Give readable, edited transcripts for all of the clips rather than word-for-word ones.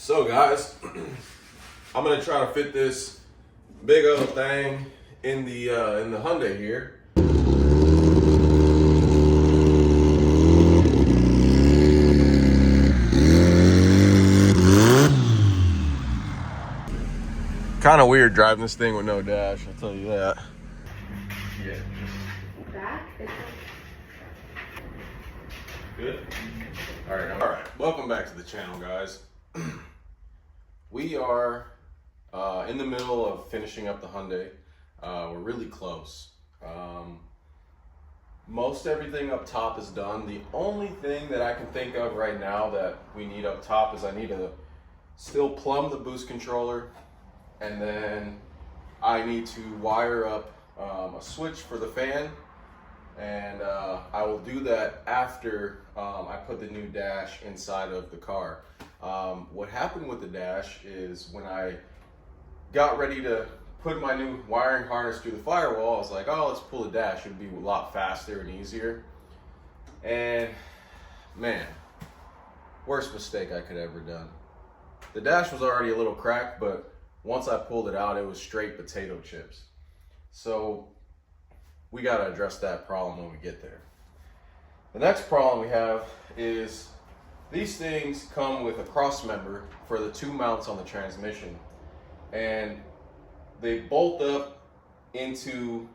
So guys, I'm gonna try to fit this big old thing in the Hyundai here. Kind of weird driving this thing with no dash, I'll tell you that. Yeah. Good. All right. Welcome back to the channel, guys. We are in the middle of finishing up the Hyundai. We're really close. Most everything up top is done. The only thing that I can think of right now that we need up top is I need to still plumb the boost controller, and then I need to wire up a switch for the fan, and I will do that after I put the new dash inside of the car. What happened with the dash is when I got ready to put my new wiring harness through the firewall, I was like, oh, let's pull the dash. It'd be a lot faster and easier. And man, worst mistake I could ever done. The dash was already a little cracked, but once I pulled it out, it was straight potato chips. So we got to address that problem when we get there. The next problem we have is these things come with a cross member for the two mounts on the transmission, and they bolt up into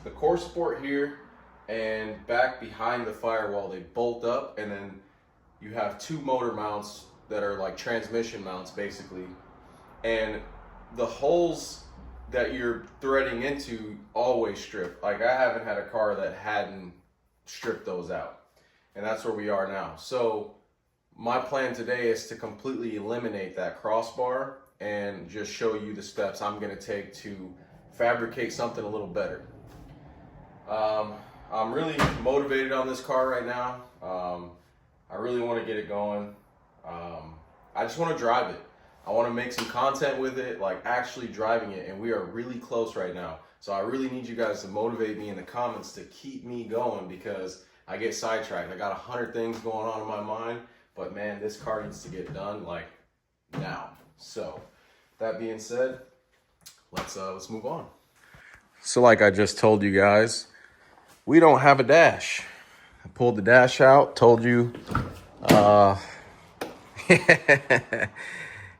the core support here, and back behind the firewall they bolt up, and then you have two motor mounts that are like transmission mounts basically, and the holes that you're threading into always strip. Like, I haven't had a car that hadn't stripped those out, and that's where we are now. So my plan today is to completely eliminate that crossbar and just show you the steps I'm gonna take to fabricate something a little better. I'm really motivated on this car right now. I really want to get it going. I just want to drive it. I want to make some content with it, like actually driving it, and we are really close right now. So I really need you guys to motivate me in the comments to keep me going, because I get sidetracked. I got 100 things going on in my mind, but man, this car needs to get done like now. So that being said, let's move on. So like I just told you guys, we don't have a dash. I pulled the dash out, told you.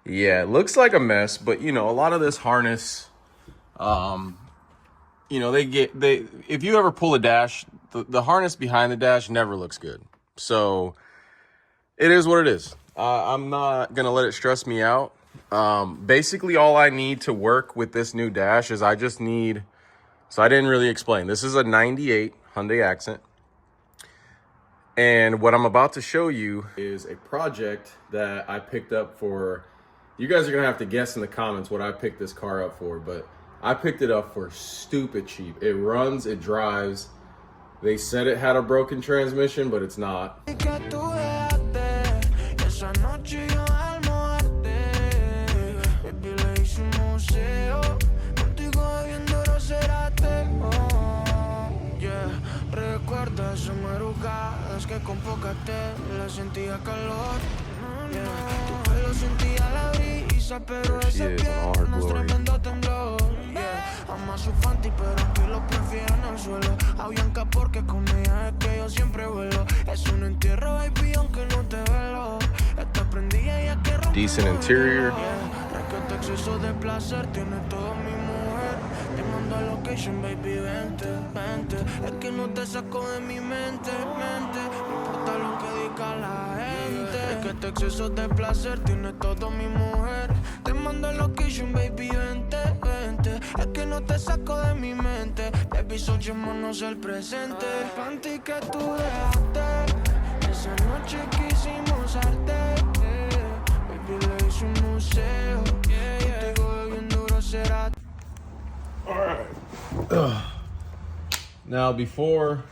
Yeah, it looks like a mess, but you know, a lot of this harness, you know, if you ever pull a dash, the harness behind the dash never looks good. So it is what it is. I'm not gonna let it stress me out. Basically all I need to work with this new dash is I didn't really explain. This is a 98 Hyundai Accent. And what I'm about to show you is a project that I picked up for, you guys are gonna have to guess in the comments what I picked this car up for, but I picked it up for stupid cheap. It runs, it drives. They said it had a broken transmission, but it's not. Recuerdas madrugadas que con poca tela sentía calor. Tu pelo sentía la brisa, pero ese piel no es tremendo temblor. Ama su Fanti, pero aquí lo prefiero en el suelo. A Bianca porque con ella es que yo siempre vuelo. Es un entierro, baby, aunque no te velo. Esta prendida y que rompe. Decent interior. Este exceso de placer tiene todo mi mujer. Te mando a location, baby, vente, vente. Es que no te saco de mi mente, mente. No importa lo que diga la gente. Es que este exceso de placer tiene todo mi mujer. Te mando a location, baby, vente, vente. Es que no te saco de mi mente. Baby, soñémonos el presente. Panty que tú dejaste. Esa noche quisimos arte. Baby, le hice un museo. Contigo bebiendo duro será. All right. Now, before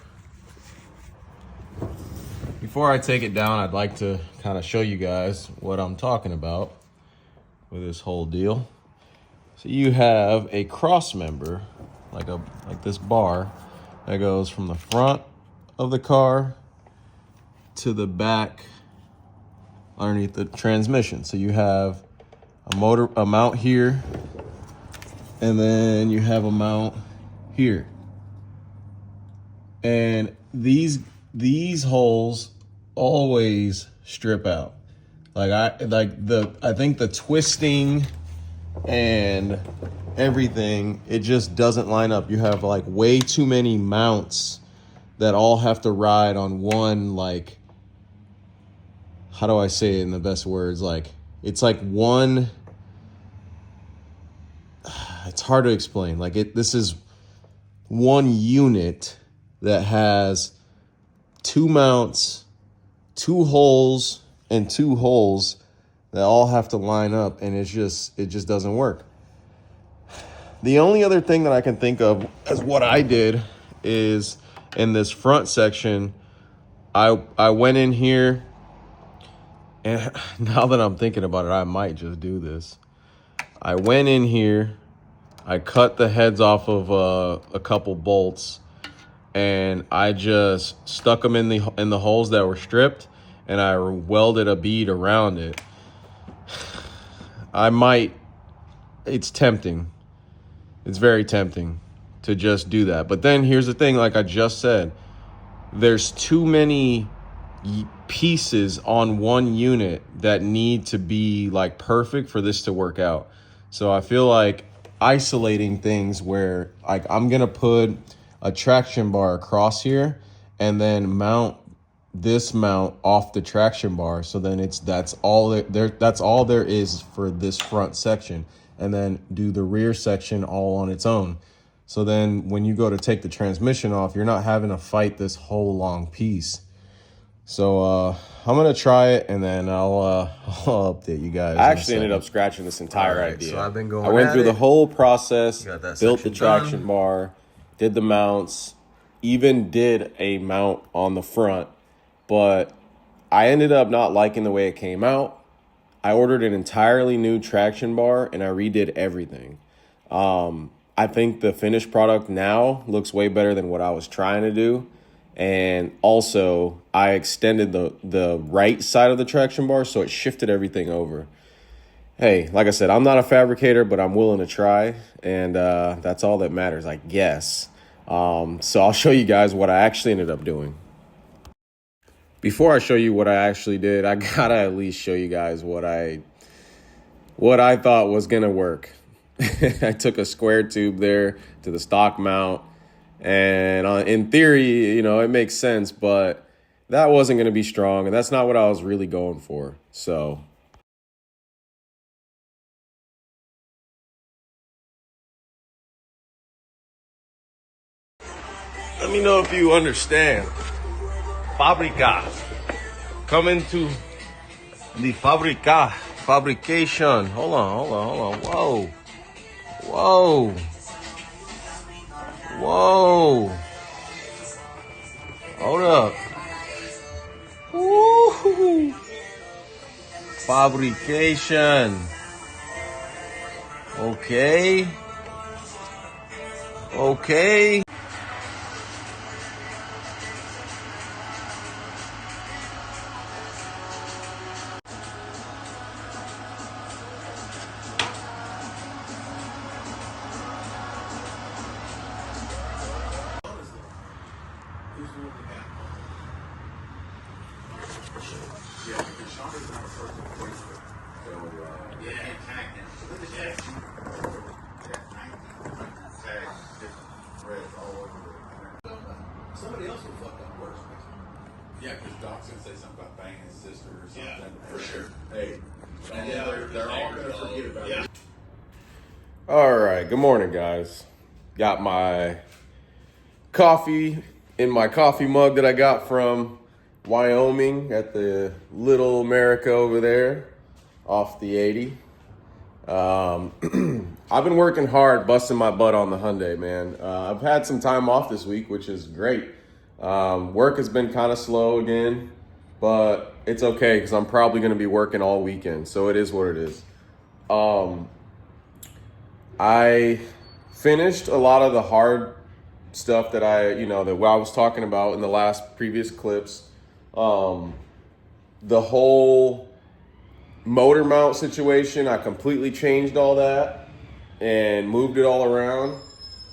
I take it down, I'd like to kind of show you guys what I'm talking about with this whole deal. So you have a cross member, like this bar that goes from the front of the car to the back underneath the transmission. So you have a mount here, and then you have a mount here. And these holes always strip out. I think the twisting and everything, it just doesn't line up. You have like way too many mounts that all have to ride on one, like, how do I say it in the best words? Like, it's like one, it's hard to explain. Like, this is one unit that has two mounts, two holes, and two holes that all have to line up, and it just doesn't work. The only other thing that I can think of as what I did is in this front section, I went in here, and now that I'm thinking about it, I might just do this. I went in here, I cut the heads off of a couple bolts, and I just stuck them in the holes that were stripped, and I welded a bead around it. It's tempting. It's very tempting to just do that. But then here's the thing, like I just said, there's too many pieces on one unit that need to be like perfect for this to work out. So I feel like isolating things where, like, I'm gonna put a traction bar across here and then mount this mount off the traction bar, so then that's all there is for this front section, and then do the rear section all on its own. So then when you go to take the transmission off, you're not having to fight this whole long piece. So I'm gonna try it, and then I'll update you guys. I actually ended up scratching this entire idea. So I've been going. I went through the whole process, built the traction done. bar, did the mounts, even did a mount on the front, but I ended up not liking the way it came out. I ordered an entirely new traction bar, and I redid everything. I think the finished product now looks way better than what I was trying to do. And also, I extended the right side of the traction bar, so it shifted everything over. Hey, like I said, I'm not a fabricator, but I'm willing to try, and that's all that matters, I guess. So I'll show you guys what I actually ended up doing. Before I show you what I actually did, I gotta at least show you guys what I thought was gonna work. I took a square tube there to the stock mount, and in theory, it makes sense, but that wasn't going to be strong, and that's not what I was really going for. So let me know if you understand. Coming to the fabrication. Hold on. Whoa. Hold up. Woo. Fabrication. Okay. Somebody else will fuck up worse. Yeah, because Doc's gonna say something about banging his sister or something. Yeah, for sure. Hey, and yeah, they're all gonna forget about it. All right, good morning, guys. Got my coffee in my coffee mug that I got from Wyoming at the Little America over there off the 80. I've been working hard, busting my butt on the Hyundai, man. I've had some time off this week, which is great. Work has been kind of slow again, but it's okay because I'm probably going to be working all weekend, so it is what it is. I finished a lot of the hard stuff that I was talking about in the last previous clips. The whole motor mount situation, I completely changed all that and moved it all around.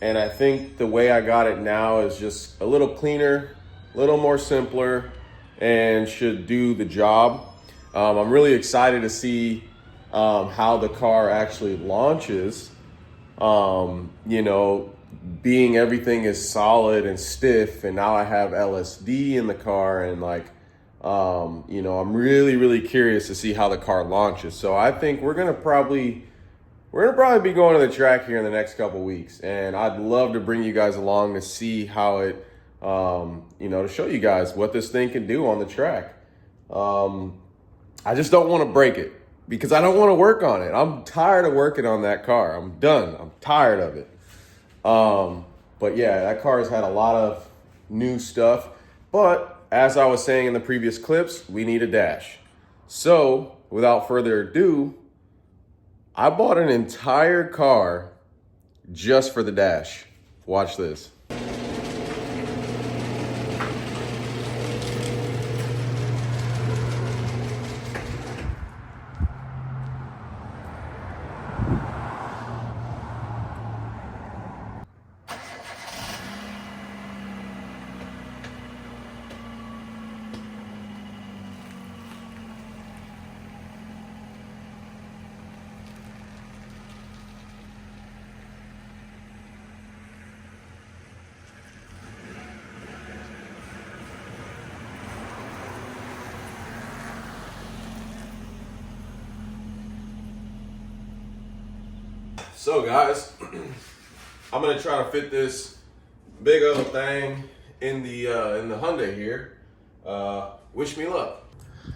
And I think the way I got it now is just a little cleaner, a little more simpler, and should do the job. I'm really excited to see how the car actually launches. You know, being everything is solid and stiff, and now I have LSD in the car, and like, you know, I'm really curious to see how the car launches. So I think we're gonna probably be going to the track here in the next couple weeks, and I'd love to bring you guys along to see how it, you know, to show you guys what this thing can do on the track. I just don't want to break it because I don't want to work on it. I'm tired of working on that car. I'm done. I'm tired of it. But yeah, that car has had a lot of new stuff, but as I was saying in the previous clips, we need a dash. So without further ado, I bought an entire car just for the dash. Watch this. So guys, I'm gonna try to fit this big old thing in the Hyundai here. Wish me luck.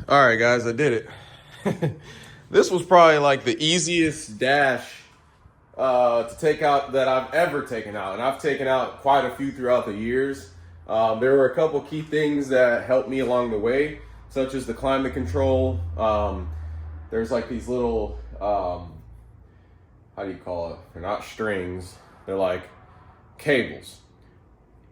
All right, guys, I did it. This was probably like the easiest dash to take out that I've ever taken out, and I've taken out quite a few throughout the years. There were a couple key things that helped me along the way, such as the climate control. There's like these little how do you call it? They're not strings. They're like cables.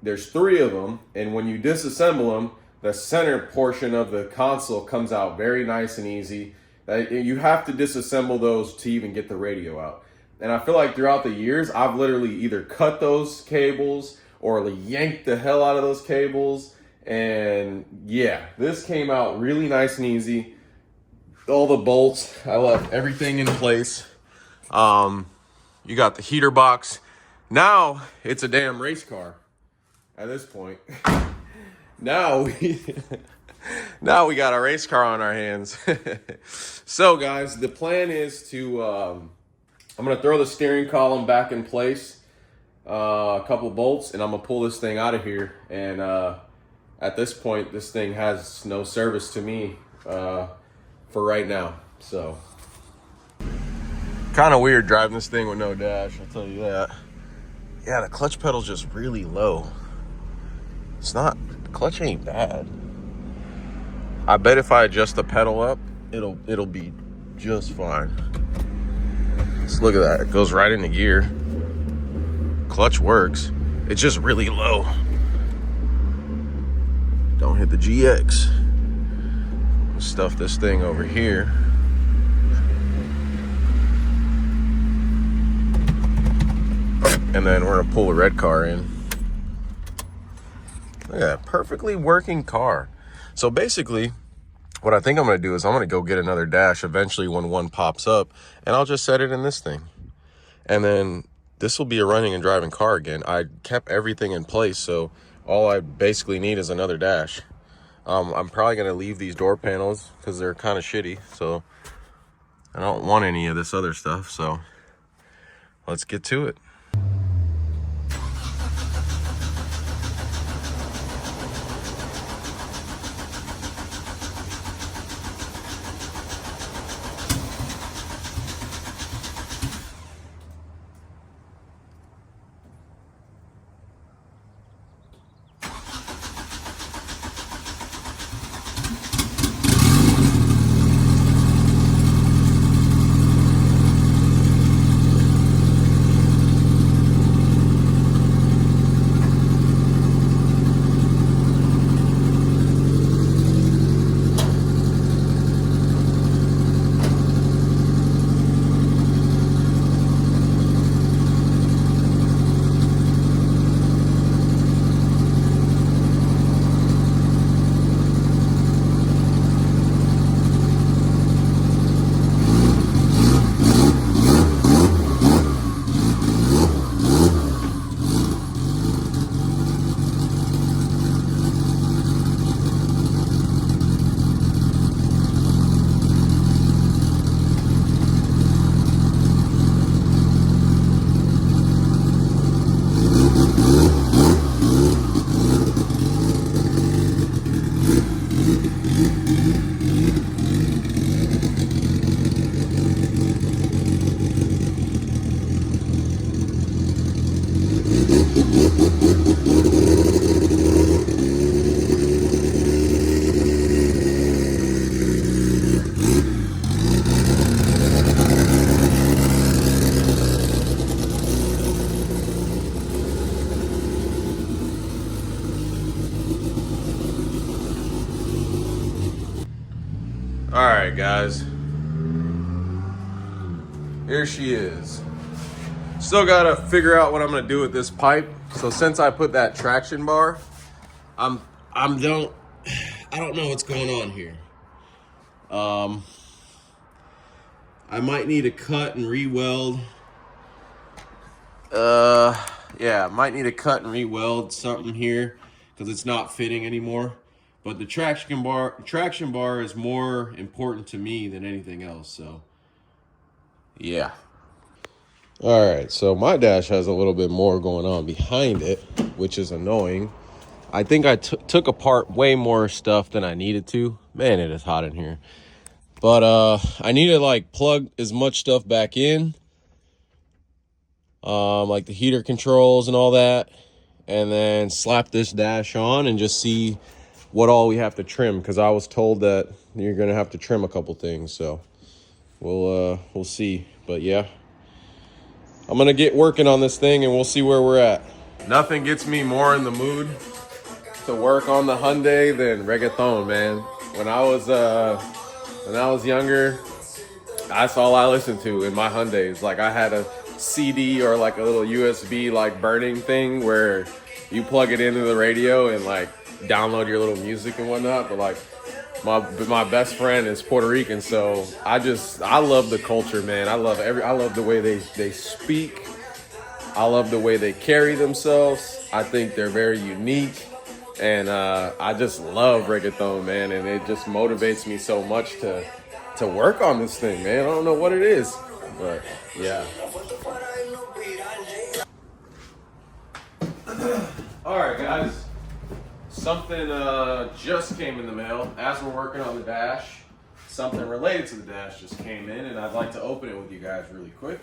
There's 3 of them, and when you disassemble them, the center portion of the console comes out very nice and easy. You have to disassemble those to even get the radio out. And I feel like throughout the years, I've literally either cut those cables or yanked the hell out of those cables. And yeah, this came out really nice and easy. All the bolts, I left everything in place. You got the heater box. Now it's a damn race car at this point. now we got a race car on our hands. So guys, the plan is to, I'm going to throw the steering column back in place, a couple bolts, and I'm going to pull this thing out of here. And, at this point, this thing has no service to me, for right now. So kind of weird driving this thing with no dash, I'll tell you that. Yeah, the clutch pedal's just really low. The clutch ain't bad. I bet if I adjust the pedal up, it'll be just fine. Just look at that, it goes right into gear. Clutch works. It's just really low. Don't hit the GX. Stuff this thing over here. And then we're gonna pull the red car in. Look at that, perfectly working car. So basically, what I think I'm gonna do is I'm gonna go get another dash eventually when one pops up, and I'll just set it in this thing. And then this will be a running and driving car again. I kept everything in place, so all I basically need is another dash. I'm probably gonna leave these door panels because they're kind of shitty, so I don't want any of this other stuff. So let's get to it. right, guys. Here she is. Still gotta figure out what I'm gonna do with this pipe. So since I put that traction bar, I don't know what's going on here. I might need to cut and re-weld. Yeah, might need to cut and re-weld something here because it's not fitting anymore. But the traction bar is more important to me than anything else. So, yeah. All right, so my dash has a little bit more going on behind it, which is annoying. I think I took apart way more stuff than I needed to. Man, it is hot in here. But I need to like plug as much stuff back in, like the heater controls and all that, and then slap this dash on and just see what all we have to trim, because I was told that you're gonna have to trim a couple things. So we'll see. But yeah, I'm gonna get working on this thing and we'll see where we're at. Nothing gets me more in the mood to work on the Hyundai than reggaeton, man. When I was younger, that's all I listened to in my Hyundais. Like I had a CD or like a little USB like burning thing where you plug it into the radio and like download your little music and whatnot. But like my best friend is Puerto Rican, so I love the culture, man. I love the way they speak. I love the way they carry themselves. I think they're very unique. And I just love reggaeton, man, and it just motivates me so much to work on this thing, man. I don't know what it is, but yeah. All right, guys. Something just came in the mail. As we're working on the dash, something related to the dash just came in, and I'd like to open it with you guys really quick.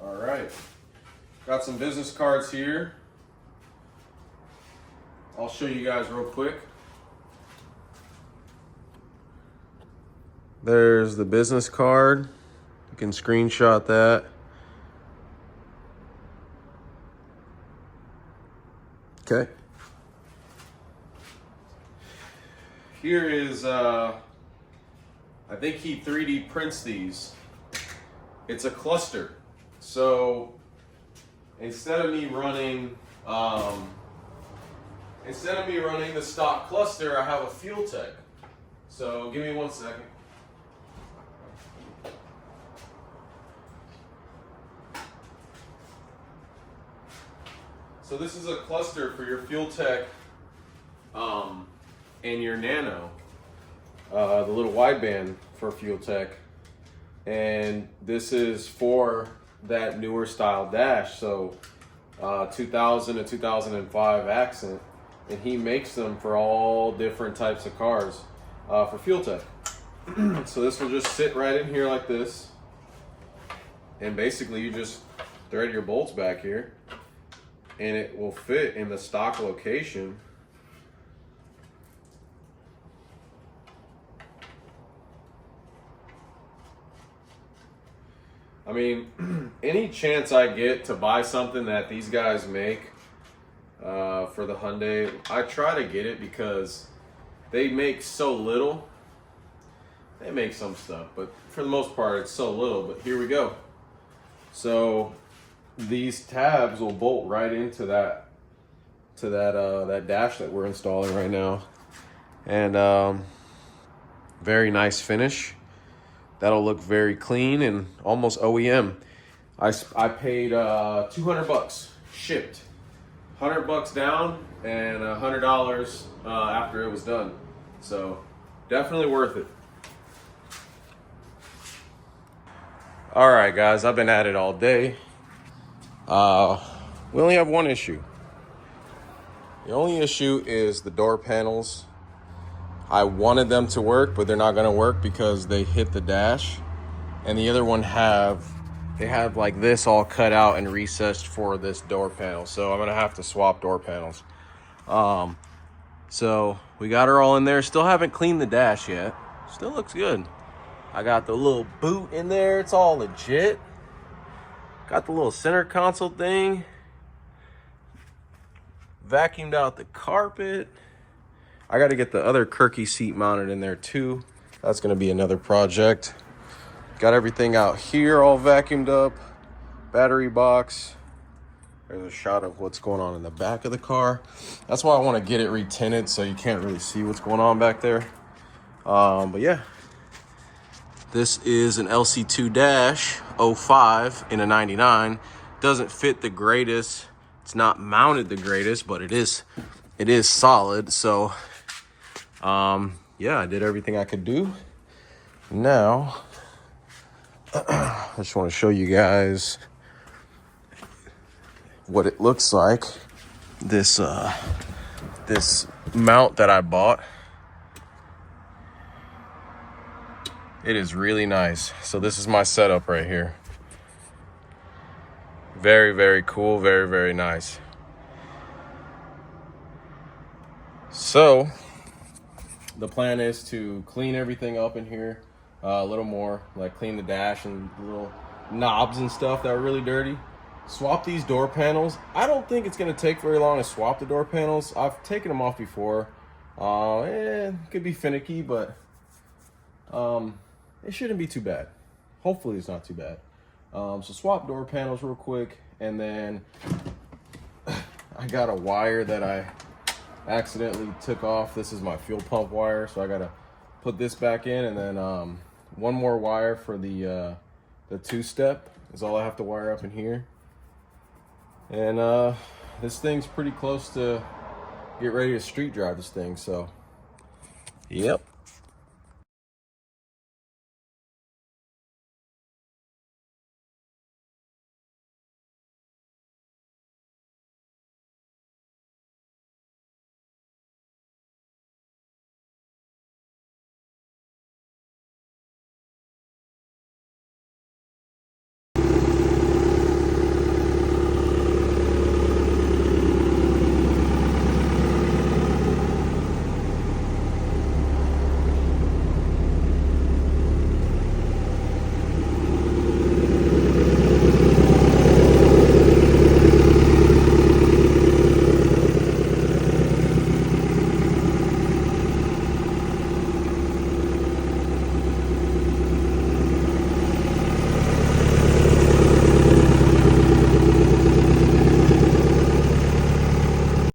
All right, got some business cards here. I'll show you guys real quick. There's the business card. You can screenshot that. Okay. Here is, I think he 3D prints these. It's a cluster. So instead of me running the stock cluster, I have a fuel tech. So give me 1 second. So this is a cluster for your fuel tech and your nano, the little wideband for fuel tech. And this is for that newer style dash, so 2000 to 2005 accent, and he makes them for all different types of cars for fuel tech. So this will just sit right in here like this, and basically you just thread your bolts back here and it will fit in the stock location. I mean, any chance I get to buy something that these guys make for the Hyundai, I try to get it because they make so little. They make some stuff, but for the most part, it's so little. But here we go. So these tabs will bolt right into that dash that we're installing right now, and very nice finish. That'll look very clean and almost OEM. I paid $200 shipped, $100 down, and $100 after it was done. So definitely worth it. All right, guys, I've been at it all day. We only have one issue. The only issue is the door panels. I wanted them to work, but they're not gonna work because they hit the dash. And the other one have they had like this all cut out and recessed for this door panel. So I'm gonna have to swap door panels. So we got her all in there. Still haven't cleaned the dash yet. Still looks good. I got the little boot in there. It's all legit. Got the little center console thing. Vacuumed out the carpet. I got to get the other Kirky seat mounted in there too. That's going to be another project. Got everything out here all vacuumed up. Battery box. There's a shot of what's going on in the back of the car. That's why I want to get it retinted so you can't really see what's going on back there. But yeah, this is an LC2-05 in a 99. Doesn't fit the greatest. It's not mounted the greatest, but it is solid. So yeah, I did everything I could do. Now I just want to show you guys what it looks like. This mount that I bought, it is really nice. So this is my setup right here. Very, very cool. Very, very nice. So the plan is to clean everything up in here a little more, like clean the dash and the little knobs and stuff that are really dirty. Swap these door panels. I don't think it's going to take very long to swap the door panels. I've taken them off before. It could be finicky, but it shouldn't be too bad. Hopefully it's not too bad. So swap door panels real quick, and then I got a wire that I accidentally took off. This is my fuel pump wire, so I got to put this back in, and then one more wire for the two-step is all I have to wire up in here. And this thing's pretty close to get ready to street drive this thing, so yep.